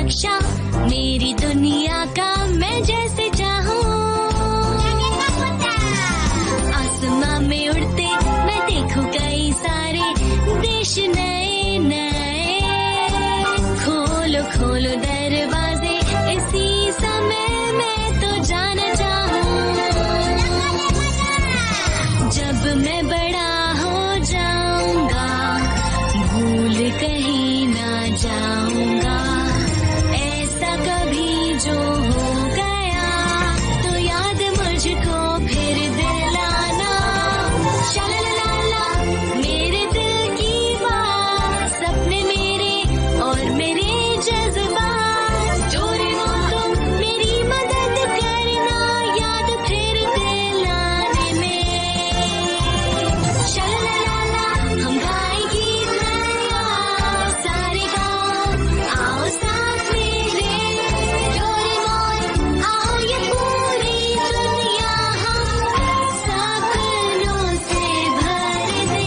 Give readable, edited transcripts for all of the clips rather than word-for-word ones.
नक्शा मेरी दुनिया का मैं जैसे चाहूँ। आसमां में उड़ते मैं देखूं कई सारे देश नए नए। खोलो खोलो दरवाजे इसी समय मैं तो जाना चाहूँ। जब मैं बड़ा हो जाऊंगा भूल कहीं ना जाऊंगा। ऐसा कभी जो हो गया तो याद मुझको फिर दिलाना। शालालाला मेरे दिल की बात, सपने मेरे और मेरे जज्बात। डोरेमोन तुम मेरी मदद करना याद फिर दिलाने में। शालालाला हम गाए गीत नया सारे गाँव आओ साथ मेरे। डोरेमोन आओ ये पूरी दुनिया हम सपनों से भर दे।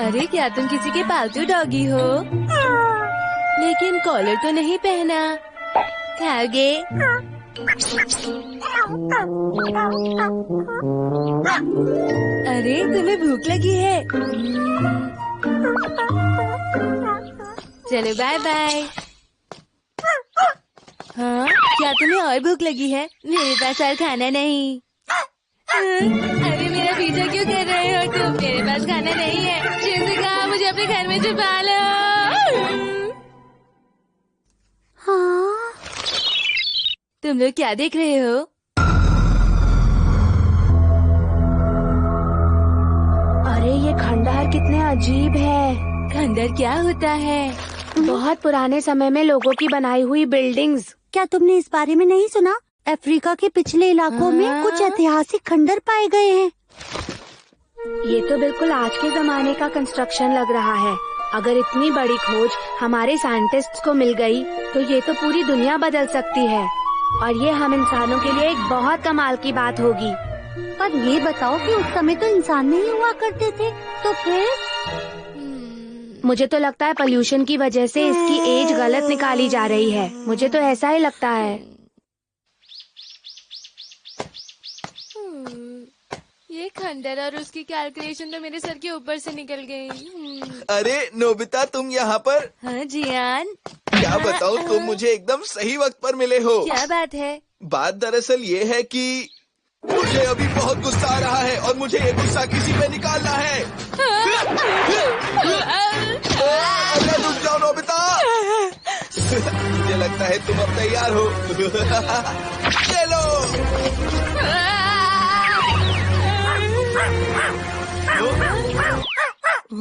अरे क्या तुम किसी के पालतू डॉगी हो? लेकिन कॉलर तो नहीं पहना। खाओगे? अरे तुम्हें भूख लगी है? चलो बाय बाय। हाँ क्या तुम्हें और भूख लगी है? मेरे पास और खाना नहीं। अरे मेरा पीछा क्यों कर रहे हो तुम? मेरे पास खाना नहीं है। शिज़ुका मुझे अपने घर में छुपा लो। हाँ तुम लोग क्या देख रहे हो? अरे ये खंडहर कितने अजीब है। खंडहर क्या होता है? बहुत पुराने समय में लोगों की बनाई हुई बिल्डिंग्स। क्या तुमने इस बारे में नहीं सुना? अफ्रीका के पिछले इलाकों में कुछ ऐतिहासिक खंडहर पाए गए हैं। ये तो बिल्कुल आज के जमाने का कंस्ट्रक्शन लग रहा है। अगर इतनी बड़ी खोज हमारे साइंटिस्ट्स को मिल गई तो ये तो पूरी दुनिया बदल सकती है और ये हम इंसानों के लिए एक बहुत कमाल की बात होगी। पर ये बताओ कि उस समय तो इंसान नहीं हुआ करते थे, तो फिर? मुझे तो लगता है पोल्यूशन की वजह से इसकी एज गलत निकाली जा रही है। मुझे तो ऐसा ही लगता है। ये खंडहर और उसकी कैलकुलेशन तो मेरे सर के ऊपर से निकल गई। अरे नोबिता तुम यहाँ पर? हाँ जियान। क्या बताऊँ, तुम मुझे एकदम सही वक्त पर मिले हो। क्या बात है? बात दरअसल ये है कि मुझे अभी बहुत गुस्सा आ रहा है और मुझे ये गुस्सा किसी पे निकालना है। अरे रुक जाओ नोबिता। मुझे लगता है तुम अब तैयार हो। चलो।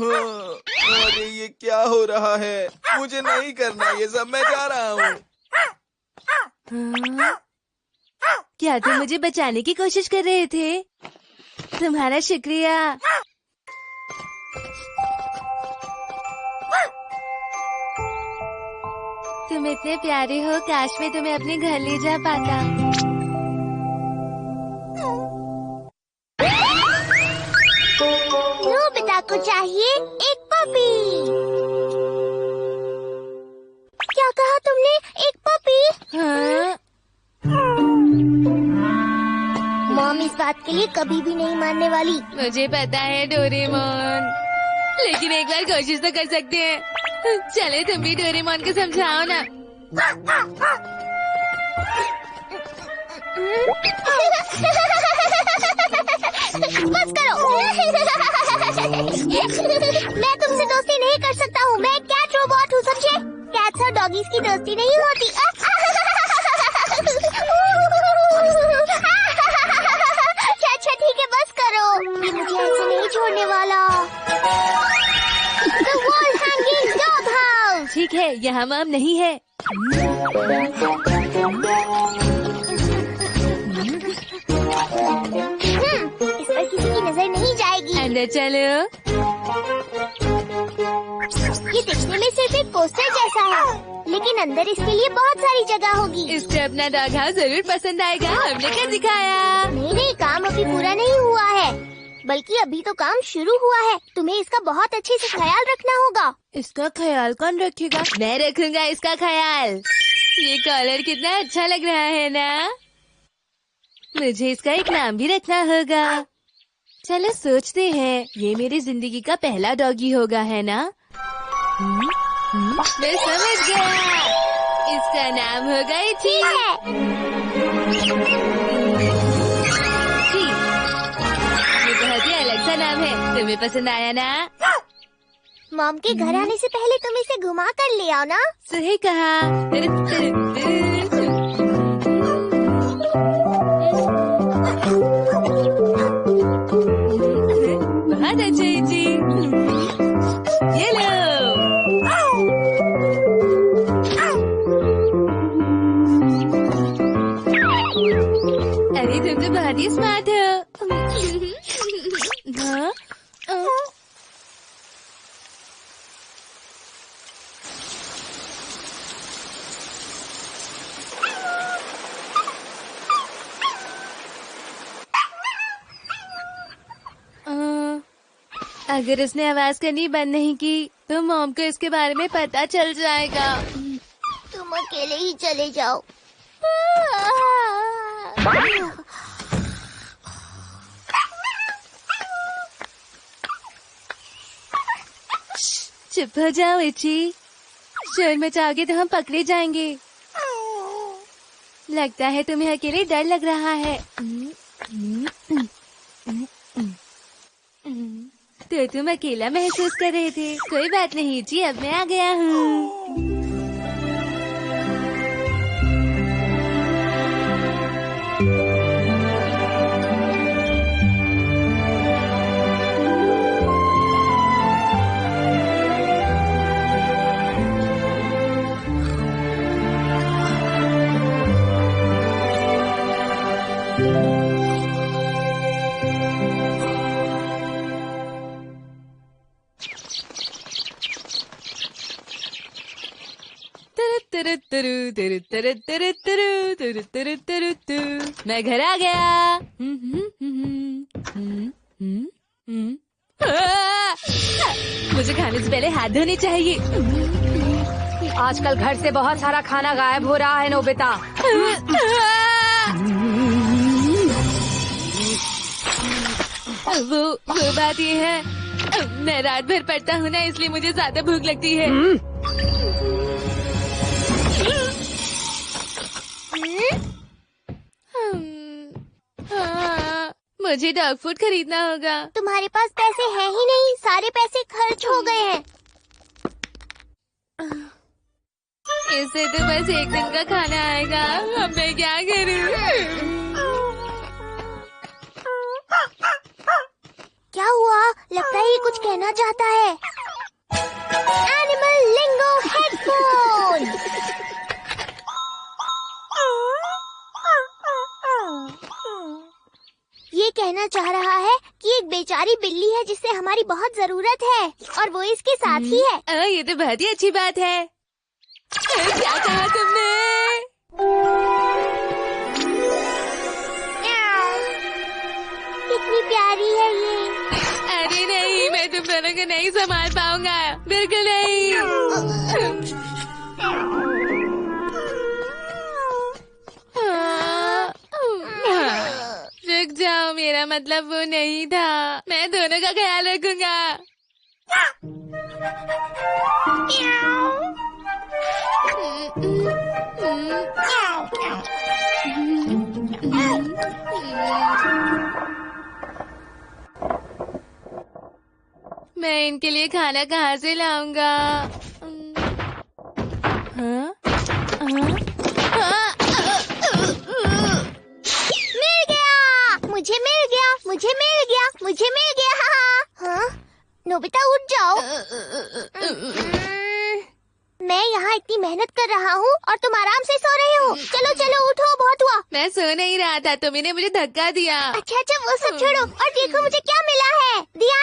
अरे ये क्या हो रहा है? मुझे नहीं करना ये सब, मैं जा रहा हूँ। क्या तुम मुझे बचाने की कोशिश कर रहे थे? तुम्हारा शुक्रिया। तुम इतने प्यारे हो, काश मैं तुम्हें अपने घर ले जा पाता। नोबिता को चाहिए एक पपी। क्या कहा तुमने? एक पपी? हाँ? मॉम इस बात के लिए कभी भी नहीं मानने वाली। मुझे पता है डोरेमोन, लेकिन एक बार कोशिश तो कर सकते हैं। चले तुम भी डोरेमोन को समझाओ ना। बस करो। मैं तुमसे दोस्ती नहीं कर सकता हूँ। मैं कैट रोबोट हूँ, समझे? कैट्स और डॉगीज की दोस्ती नहीं होती। अच्छा ठीक है, बस करो। ये मुझे ऐसे नहीं छोड़ने वाला। The wall hanging dog house। ठीक है, यहाँ मॉम नहीं है। इस पर किसी की नजर नहीं जाएगी। अंदर चलो। ये दिखने में सिर्फ एक पोस्टर जैसा है, लेकिन अंदर इसके लिए बहुत सारी जगह होगी। इसको अपना डॉग हाउस जरूर पसंद आएगा, हमने क्या दिखाया। नहीं, काम अभी पूरा नहीं हुआ है, बल्कि अभी तो काम शुरू हुआ है। तुम्हें इसका बहुत अच्छे से ख्याल रखना होगा। इसका ख्याल कौन रखेगा? मैं रखूंगा इसका ख्याल। ये कॉलर कितना अच्छा लग रहा है ना। मुझे इसका एक नाम भी रखना होगा। चलो सोचते हैं, ये मेरी जिंदगी का पहला डॉगी होगा, है ना? मैं समझ गया, इसका नाम होगा इची। ये बहुत ही अलग सा नाम है, तुम्हें पसंद आया ना? मॉम के घर आने से पहले तुम इसे घुमा कर ले आओ ना। सही कहा। बहुत अच्छा जी। ये लो। अरे तुम तो बहुत ही स्मार्ट हो। हाँ? अगर इसने आवाज करनी बंद नहीं की तो मॉम को इसके बारे में पता चल जाएगा। तुम अकेले ही चले जाओ। चुप हो जाओ इची, शोर मचाओगे तो हम पकड़े जाएंगे। लगता है तुम्हें अकेले डर लग रहा है। तो तुम अकेला महसूस कर रहे थे। कोई बात नहीं जी, अब मैं आ गया हूँ। मैं घर आ गया। मुझे खाने से पहले हाथ धोने चाहिए। आजकल घर से बहुत सारा खाना गायब हो रहा है नोबिता। वो बात ये है, मैं रात भर पढ़ता हूँ ना, इसलिए मुझे ज्यादा भूख लगती है। मुझे डॉग फूड खरीदना होगा। तुम्हारे पास पैसे हैं ही नहीं, सारे पैसे खर्च हो गए हैं। इससे तो बस एक दिन का खाना आएगा। अब मैं क्या करूँ? क्या हुआ? लगता है ये कुछ कहना चाहता है। एनिमल लिंगो हेडफोन। ये कहना चाह रहा है कि एक बेचारी बिल्ली है जिससे हमारी बहुत जरूरत है, और वो इसके साथ ही है। ये तो बहुत ही अच्छी बात है। क्या कहा तुमने? कितनी प्यारी है ये। अरे नहीं, मैं तुम दोनों को नहीं संभाल पाऊंगा, बिल्कुल नहीं। रुक जाओ, मेरा मतलब वो नहीं था। मैं दोनों का ख्याल रखूंगा। मैं इनके लिए खाना कहाँ से लाऊंगा? हाँ? मिल गया, मुझे मिल गया, मुझे मिल गया, मुझे मिल गया। हाँ? नोबिता उठ जाओ। मैं यहाँ इतनी मेहनत कर रहा हूँ और तुम आराम से सो रहे हो। चलो चलो उठो, बहुत हुआ। मैं सो नहीं रहा था, तुमने मुझे धक्का दिया। अच्छा, वो सब छोड़ो और देखो मुझे क्या मिला है। ध्यान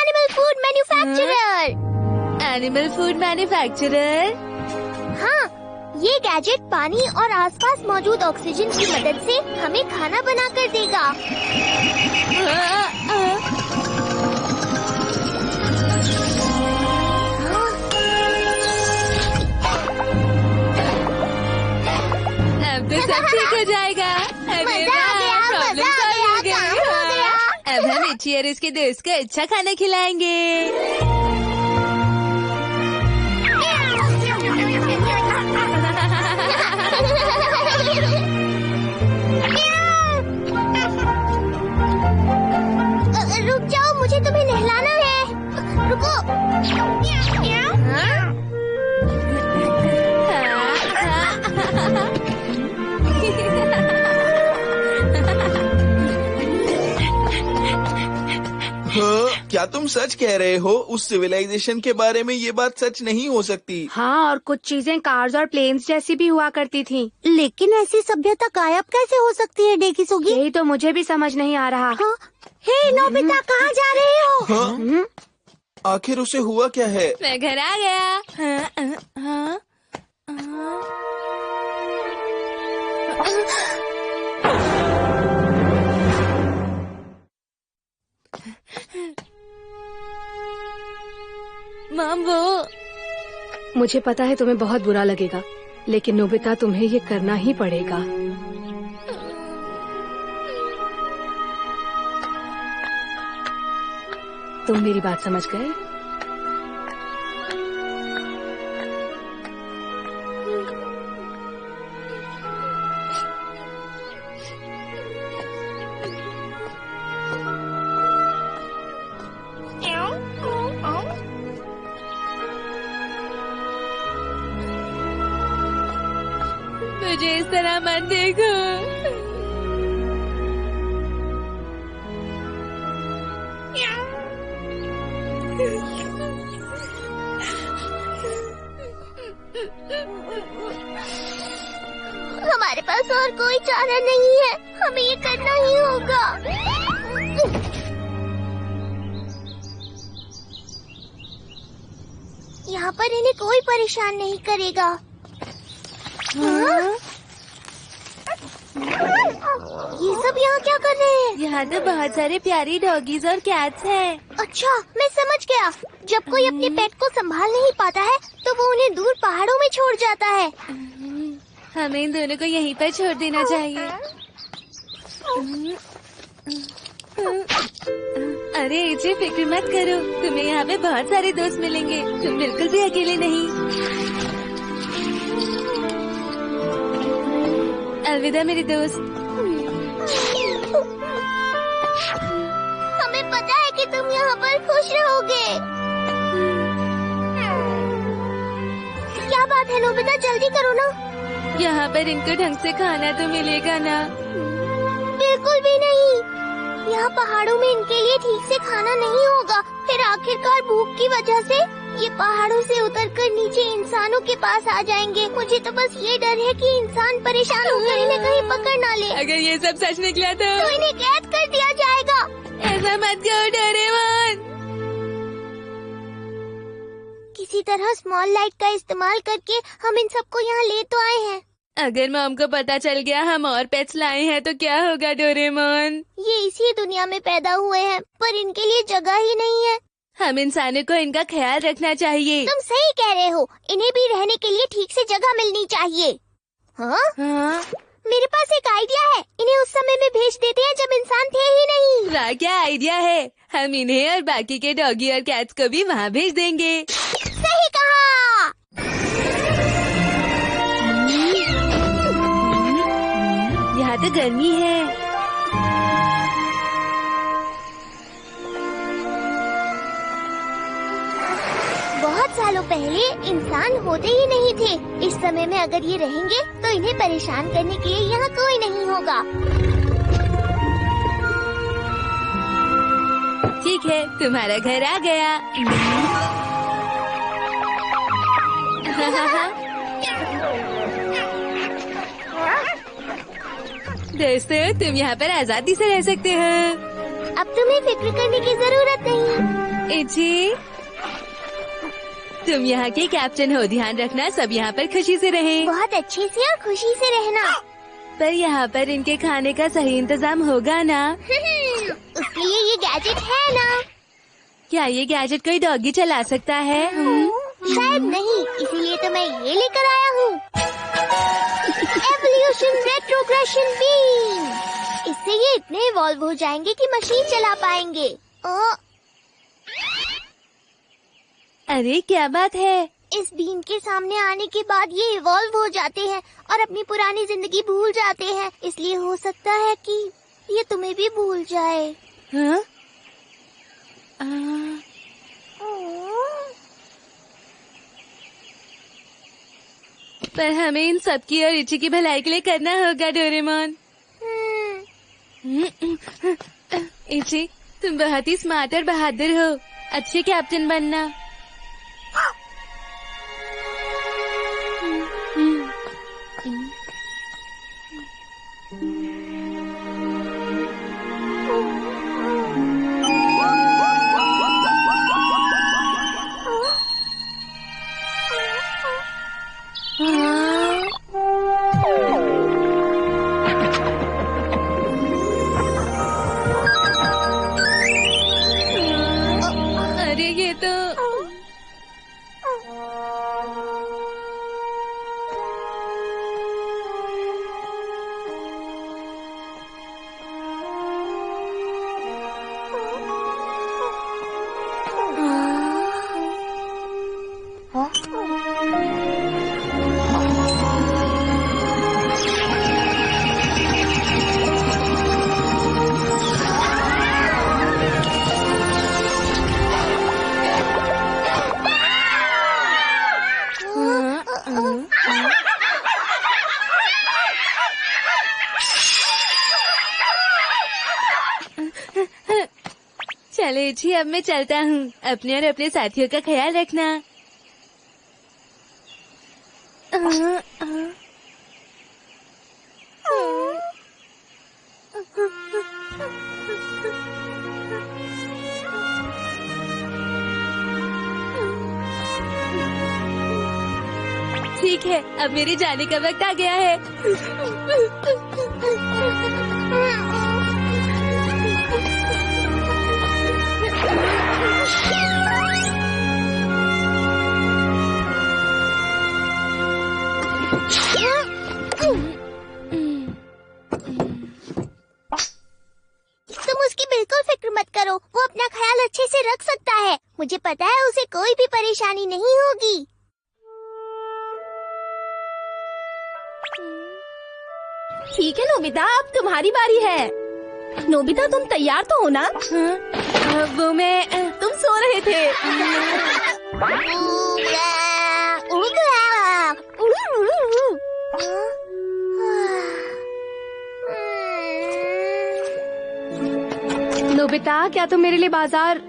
एनिमल फूड मैन्युफैक्चरर। हाँ, ये गैजेट पानी और आसपास मौजूद ऑक्सीजन की मदद से हमें खाना बना कर देगा। अब तो सब ठीक हो जाएगा। अरे मजा आ गया, प्रॉब्लम मजा आ सॉल्व हो गया, गई। काम हो गया। अब हम इची और इसके दोस्त को अच्छा खाना खिलाएंगे। रुक जाओ, मुझे तुम्हें नहलाना है। रुको। हाँ? हाँ, क्या तुम सच कह रहे हो? उस सिविलाइजेशन के बारे में ये बात सच नहीं हो सकती। हाँ, और कुछ चीजें कार्स और प्लेन्स जैसी भी हुआ करती थी। लेकिन ऐसी सभ्यता गायब कैसे हो सकती है डेकिसुगी? यही तो मुझे भी समझ नहीं आ रहा। हाँ? हे नोबिता, कहाँ जा रहे हो? हाँ? आखिर उसे हुआ क्या है? मैं घर आ गया। हाँ? मॉम, वो मुझे पता है तुम्हें बहुत बुरा लगेगा, लेकिन नोबिता तुम्हें ये करना ही पड़ेगा। तुम मेरी बात समझ गए? मुझे इस तरह मत देखो। हमारे पास और कोई चारा नहीं है, हमें ये करना ही होगा। यहाँ पर इन्हें कोई परेशान नहीं करेगा। हाँ? ये सब यहाँ क्या कर रहे हैं? यहाँ तो बहुत सारे प्यारी डॉगीज और कैट्स हैं। अच्छा, मैं समझ गया। जब कोई अपने पेट को संभाल नहीं पाता है तो वो उन्हें दूर पहाड़ों में छोड़ जाता है। हमें इन दोनों को यहीं पर छोड़ देना चाहिए। अरे इसे फिक्र मत करो, तुम्हें यहाँ पे बहुत सारे दोस्त मिलेंगे। तुम बिल्कुल भी अकेले नहीं। अलविदा मेरे दोस्त। हमें पता है कि तुम यहाँ पर खुश रहोगे। क्या बात है नोबिता, जल्दी करो ना। यहाँ पर इनको ढंग से खाना तो मिलेगा ना? बिल्कुल भी नहीं। यहाँ पहाड़ों में इनके लिए ठीक से खाना नहीं होगा। फिर आखिरकार भूख की वजह से ये पहाड़ों से उतरकर नीचे इंसानों के पास आ जाएंगे। मुझे तो बस ये डर है कि इंसान परेशान होकर इन्हें कहीं पकड़ ना ले। अगर ये सब सच निकला तो इन्हें कैद कर दिया जाएगा। ऐसा मत करो डोरेमोन। किसी तरह स्मॉल लाइट का इस्तेमाल करके हम इन सबको यहाँ ले तो आए हैं। अगर मॉम को पता चल गया हम और पेट्स लाए हैं तो क्या होगा डोरेमोन? ये इसी दुनिया में पैदा हुए हैं, पर इनके लिए जगह ही नहीं है। हम इंसानों को इनका ख्याल रखना चाहिए। तुम सही कह रहे हो, इन्हें भी रहने के लिए ठीक से जगह मिलनी चाहिए। हाँ? हाँ? मेरे पास एक आइडिया है। इन्हें उस समय में भेज देते हैं जब इंसान थे ही नहीं। वाह, क्या आइडिया है। हम इन्हें और बाकी के डॉगी और कैट्स को भी वहाँ भेज देंगे। सही कहा। यहाँ तो गर्मी है। बहुत सालों पहले इंसान होते ही नहीं थे। इस समय में अगर ये रहेंगे तो इन्हें परेशान करने के लिए यहाँ कोई नहीं होगा। ठीक है, तुम्हारा घर आ गया। दोस्तों, तुम यहाँ पर आजादी से रह सकते हो। अब तुम्हें फिक्र करने की जरूरत नहीं। इजी, तुम यहाँ के कैप्टन हो, ध्यान रखना सब यहाँ पर खुशी से रहें। बहुत अच्छे से और खुशी से रहना। पर यहाँ पर इनके खाने का सही इंतजाम होगा ना? उसके लिए ये गैजेट है ना। क्या ये गैजेट कोई डॉगी चला सकता है? शायद नहीं, इसीलिए तो मैं ये लेकर आया हूँ। Evolution retrogression beam. इससे ये इतने इवॉल्व हो जाएंगे कि मशीन चला पाएंगे। अरे क्या बात है? इस बीम के सामने आने के बाद ये इवॉल्व हो जाते हैं और अपनी पुरानी जिंदगी भूल जाते हैं। इसलिए हो सकता है कि ये तुम्हें भी भूल जाए। हाँ? पर हमें इन सब की और इची की भलाई के लिए करना होगा डोरेमोन। इची, तुम बहुत ही स्मार्ट और बहादुर हो, अच्छे कैप्टन बनना। अरे ये तो चलो इची, अब मैं चलता हूँ। अपने और अपने साथियों का ख्याल रखना। ठीक है, अब मेरे जाने का वक्त आ गया है। तुम उसकी बिल्कुल फिक्र मत करो, वो अपना ख्याल अच्छे से रख सकता है। मुझे पता है उसे कोई भी परेशानी नहीं होगी। ठीक है नोबिता, अब तुम्हारी बारी है। नोबिता, तुम तैयार तो हो ना? वो मैं तुम सो रहे थे। नोबिता, क्या तुम मेरे लिए बाजार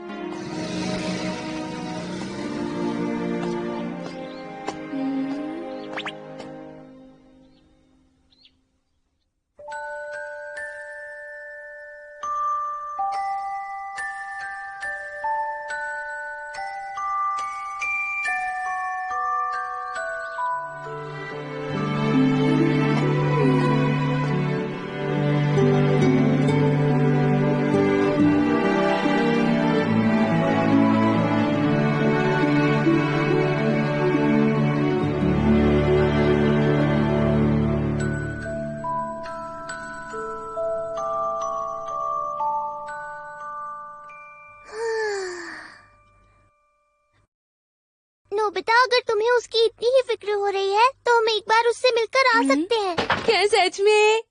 नोबिता, अगर तुम्हें उसकी इतनी ही फिक्र हो रही है तो हम एक बार उससे मिलकर आ सकते हैं। क्या सच में?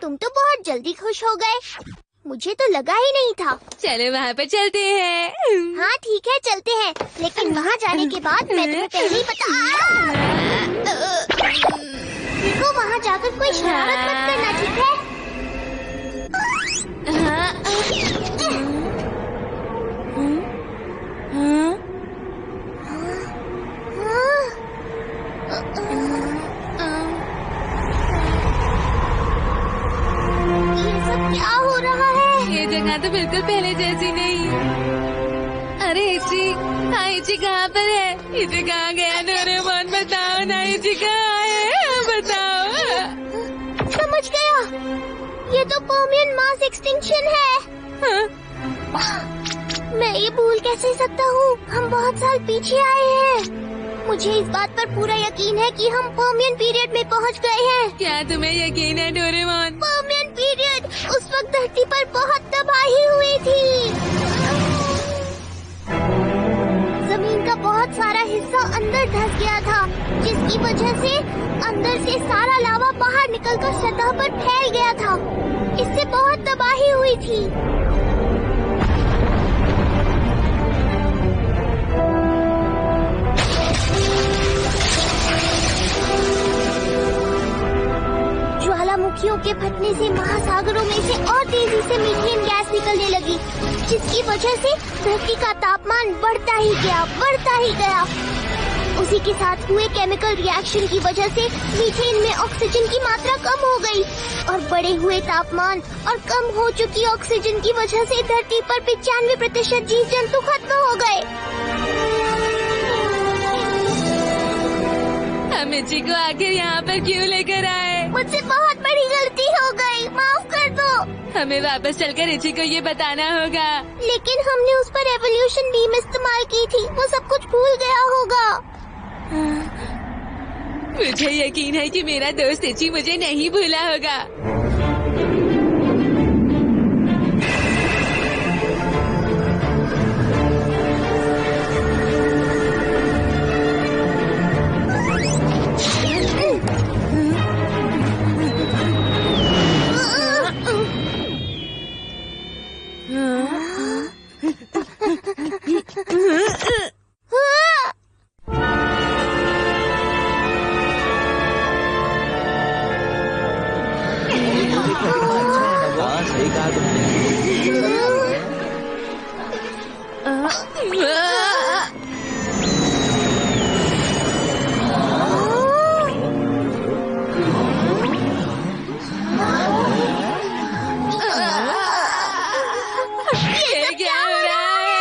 तुम तो बहुत जल्दी खुश हो गए, मुझे तो लगा ही नहीं था। चलो वहाँ पर चलते हैं। हाँ ठीक है, चलते हैं, लेकिन वहाँ जाने के बाद मैं तुम्हें पहले ही देखो, वहाँ जाकर कोई शरारत मत करना, ठीक है? ये जगह तो बिल्कुल पहले जैसी नहीं। अरे इची, हाँ इची कहाँ पर है? इची कहाँ गया? डोरेमोन बताओ ना, इची कहाँ है? बताओ। समझ गया, ये तो परमियन मास एक्सटिंक्शन है। हाँ? मैं ये भूल कैसे सकता हूँ? हम बहुत साल पीछे आए हैं। मुझे इस बात पर पूरा यकीन है कि हम परमियन पीरियड में पहुँच गए हैं। क्या तुम्हें यकीन है डोरेमोन? परमियन पीरियड, उस वक्त धरती पर बहुत तबाही हुई थी। जमीन का बहुत सारा हिस्सा अंदर धंस गया था, जिसकी वजह से अंदर से सारा लावा बाहर निकलकर सतह पर फैल गया था। इससे बहुत तबाही हुई थी। ज्वालामुखियों के फटने से महासागरों में से और तेजी से मीथेन गैस निकलने लगी, जिसकी वजह से धरती का तापमान बढ़ता ही गया। उसी के साथ हुए केमिकल रिएक्शन की वजह से मीथेन में ऑक्सीजन की मात्रा कम हो गई और बढ़े हुए तापमान और कम हो चुकी ऑक्सीजन की वजह से धरती पर 95% जीव जंतु खत्म हो गए। हम इची को आखिर यहाँ पर क्यों लेकर आए? मुझसे बहुत बड़ी गलती हो गई, माफ कर दो। हमें वापस चलकर इची को ये बताना होगा। लेकिन हमने उस पर एवोल्यूशन बीम इस्तेमाल की थी, वो सब कुछ भूल गया होगा। मुझे यकीन है कि मेरा दोस्त इची मुझे नहीं भूला होगा। हाँ, सही कहा तुमने। ये क्या हो रहा है?